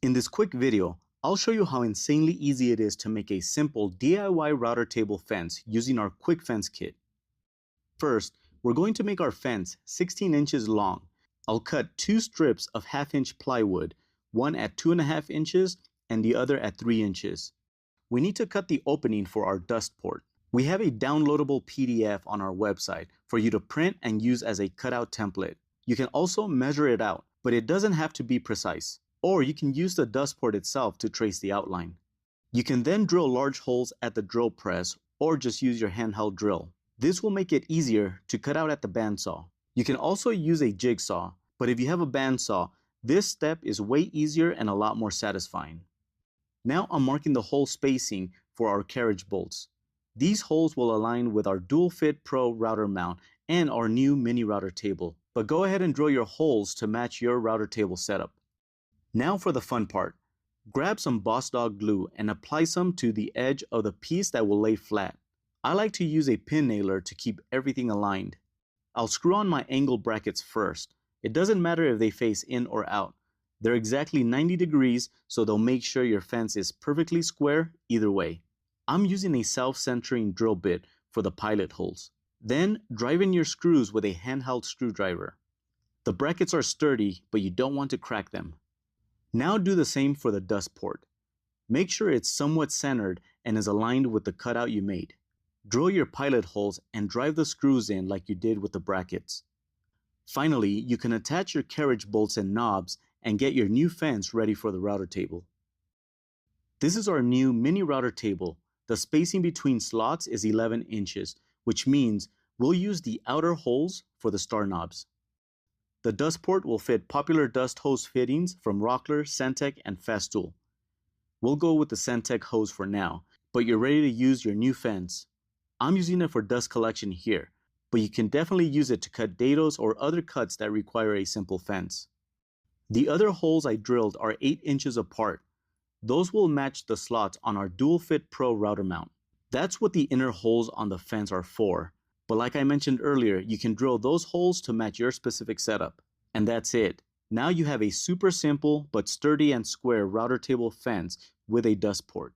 In this quick video, I'll show you how insanely easy it is to make a simple DIY router table fence using our QuickFence kit. First, we're going to make our fence 16 inches long. I'll cut 2 strips of 1/2 inch plywood, one at 2.5 inches and the other at 3 inches. We need to cut the opening for our dust port. We have a downloadable PDF on our website for you to print and use as a cutout template. You can also measure it out, but it doesn't have to be precise. Or you can use the dust port itself to trace the outline. You can then drill large holes at the drill press or just use your handheld drill. This will make it easier to cut out at the bandsaw. You can also use a jigsaw, but if you have a bandsaw, this step is way easier and a lot more satisfying. Now I'm marking the hole spacing for our carriage bolts. These holes will align with our Dual Fit Pro router mount and our new mini router table. But go ahead and drill your holes to match your router table setup. Now for the fun part. Grab some Boss Dog glue and apply some to the edge of the piece that will lay flat. I like to use a pin nailer to keep everything aligned. I'll screw on my angle brackets first. It doesn't matter if they face in or out. They're exactly 90 degrees, so they'll make sure your fence is perfectly square either way. I'm using a self-centering drill bit for the pilot holes. Then drive in your screws with a handheld screwdriver. The brackets are sturdy, but you don't want to crack them. Now do the same for the dust port. Make sure it's somewhat centered and is aligned with the cutout you made. Drill your pilot holes and drive the screws in like you did with the brackets. Finally, you can attach your carriage bolts and knobs and get your new fence ready for the router table. This is our new mini router table. The spacing between slots is 11 inches, which means we'll use the outer holes for the star knobs. The dust port will fit popular dust hose fittings from Rockler, Centec, and Festool. We'll go with the Centec hose for now, but you're ready to use your new fence. I'm using it for dust collection here, but you can definitely use it to cut dados or other cuts that require a simple fence. The other holes I drilled are 8 inches apart. Those will match the slots on our Dual Fit Pro router mount. That's what the inner holes on the fence are for. But like I mentioned earlier, you can drill those holes to match your specific setup. And that's it. Now you have a super simple but sturdy and square router table fence with a dust port.